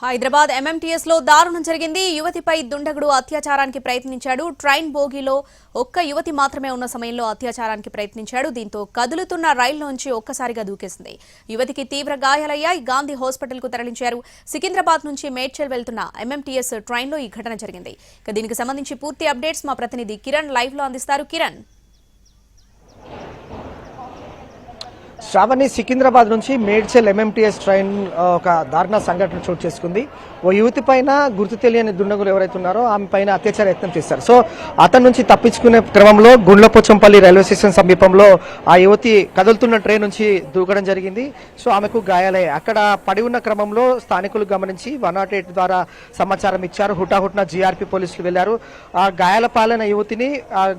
Hyderabad MMTS లో దారుణం జరిగింది. యువతిపై దుండగుడు అత్యాచారానికి ప్రయత్నించాడు. ట్రైన్ బోగీలో ఒక్క యువతి మాత్రమే ఉన్న సమయంలో అత్యాచారానికి ప్రయత్నించాడు. దీంతో కదులుతున్న రైల్లోంచి ఒక్కసారిగా దూకేసింది. యువతికి తీవ్ర గాయాలయ్యాయి. గాంధీ హాస్పిటల్ కు తరలించారు. సికింద్రాబాద్ నుంచి మేడ్చల్ వెళ్తున్న ఎంఎంటీఎస్ ట్రైన్ లో ఈ ఘటన జరిగింది. దీనికి సంబంధించి పూర్తి అప్డేట్స్ మా ప్రతినిధి కిరణ్ లైవ్ లో అందిస్తారు. కిరణ్, శ్రావణి, సికింద్రాబాద్ నుంచి మేడ్చల్ ఎంఎంటీఎస్ ట్రైన్ ఒక దారుణ సంఘటన చోటు చేసుకుంది. ఓ యువతి పైన గుర్తు తెలియని దుండగులు ఎవరైతే ఉన్నారో ఆమె పైన అత్యాచార యత్నం చేశారు. సో అతని నుంచి తప్పించుకునే క్రమంలో గుండ్లపోచంపల్లి రైల్వే స్టేషన్ సమీపంలో ఆ యువతి కదులుతున్న ట్రైన్ నుంచి దూకడం జరిగింది. సో ఆమెకు గాయాలయ్యాయి. అక్కడ పడి ఉన్న క్రమంలో స్థానికులు గమనించి 108 ద్వారా సమాచారం ఇచ్చారు. హుటాహుట్న జీఆర్పీ పోలీసులు వెళ్లారు. ఆ గాయాల పాలైన యువతిని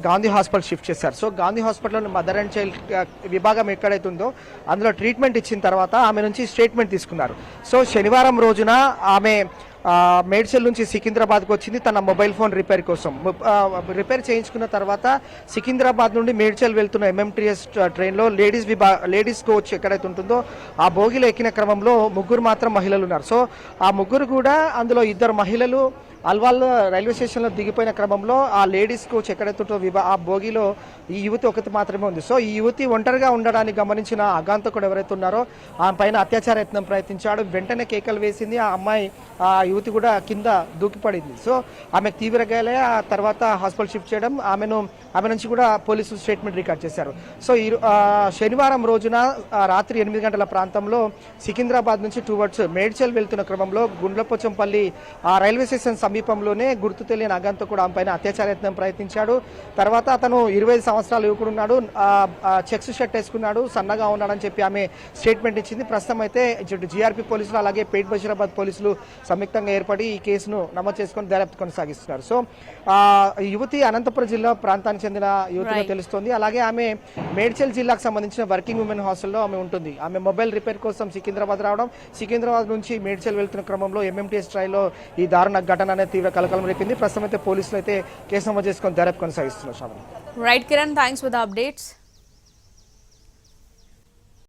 గాంధీ హాస్పిటల్ షిఫ్ట్ చేశారు. సో గాంధీ హాస్పిటల్లో మదర్ అండ్ చైల్డ్ విభాగం ఎక్కడైతే ఉందో అందులో ట్రీట్మెంట్ ఇచ్చిన తర్వాత ఆమె నుంచి స్టేట్మెంట్ తీసుకున్నారు. సో శనివారం రోజున ఆమె మేడ్చల్ నుంచి సికింద్రాబాద్కు వచ్చింది తన మొబైల్ ఫోన్ రిపేర్ కోసం. రిపేర్ చేయించుకున్న తర్వాత సికింద్రాబాద్ నుండి మేడ్చల్ వెళ్తున్న ఎంఎంటీఎస్ ట్రైన్లో లేడీస్ కోచ్ ఎక్కడైతే ఉంటుందో ఆ బోగిలో ఎక్కిన క్రమంలో ముగ్గురు మాత్రం మహిళలు ఉన్నారు. సో ఆ ముగ్గురు కూడా అందులో ఇద్దరు మహిళలు అల్వాల్ రైల్వే స్టేషన్లో దిగిపోయిన క్రమంలో ఆ లేడీస్ కోచ్ ఎక్కడైతే ఉంటుందో ఆ బోగిలో ఈ యువతి ఒకటి మాత్రమే ఉంది. సో ఈ యువతి ఒంటరిగా ఉండడాన్ని గమనించిన అగాంతకుడు ఎవరైతే ఉన్నారో ఆమె పైన అత్యాచార యత్నం ప్రయత్నించాడు. వెంటనే కేకలు వేసింది. ఆ అమ్మాయి ఆ యువతి కూడా కింద దూకిపడింది. సో ఆమెకు తీవ్ర గాయాలే. ఆ తర్వాత హాస్పిటల్ షిఫ్ట్ చేయడం, ఆమె నుంచి కూడా పోలీసులు స్టేట్మెంట్ రికార్డ్ చేశారు. సో శనివారం రోజున రాత్రి 8 గంటల ప్రాంతంలో సికింద్రాబాద్ నుంచి టువర్డ్స్ మేడ్చల్ వెళ్తున్న క్రమంలో గుండ్లపోచంపల్లి ఆ రైల్వే స్టేషన్ సమీపంలోనే గుర్తు తెలియని అగాంతకుడు ఆమె పైన అత్యాచార యత్నం ప్రయత్నించాడు. తర్వాత అతను 25 సంవత్సరాల యువకుడు ఉన్నాడు, చెక్స్ షర్ట్ వేసుకున్నాడు, సన్నగా ఉన్నాడని చెప్పి ఆమె స్టేట్మెంట్ ఇచ్చింది. ప్రస్తుతం అయితే జీఆర్పీ పోలీసులు అలాగే పేట్ బషీరాబాద్ పోలీసులు సంయుక్తంగా ఏర్పడి ఈ కేసును నమోదు చేసుకుని దర్యాప్తు కొనసాగిస్తున్నారు. సో యువతి అనంతపురం జిల్లా ప్రాంతానికి చెందిన యువతిగా తెలుస్తోంది. అలాగే ఆమె మేడ్చల్ జిల్లాకు సంబంధించిన వర్కింగ్ ఉమెన్ హాస్టల్లో ఆమె ఉంటుంది. ఆమె మొబైల్ రిపేర్ కోసం సికింద్రాబాద్ రావడం, సికింద్రాబాద్ నుంచి మేడ్చల్ వెళ్తున్న క్రమంలో ఎంఎంటీఎస్ ట్రైన్లో ఈ దారుణ ఘటన అనేది తీవ్ర కలకలం రేపింది. ప్రస్తుతం అయితే పోలీసులు అయితే కేసు నమోదు చేసుకొని దర్యాప్తు కొనసాగిస్తున్నారు. Right Kiran, thanks for the updates.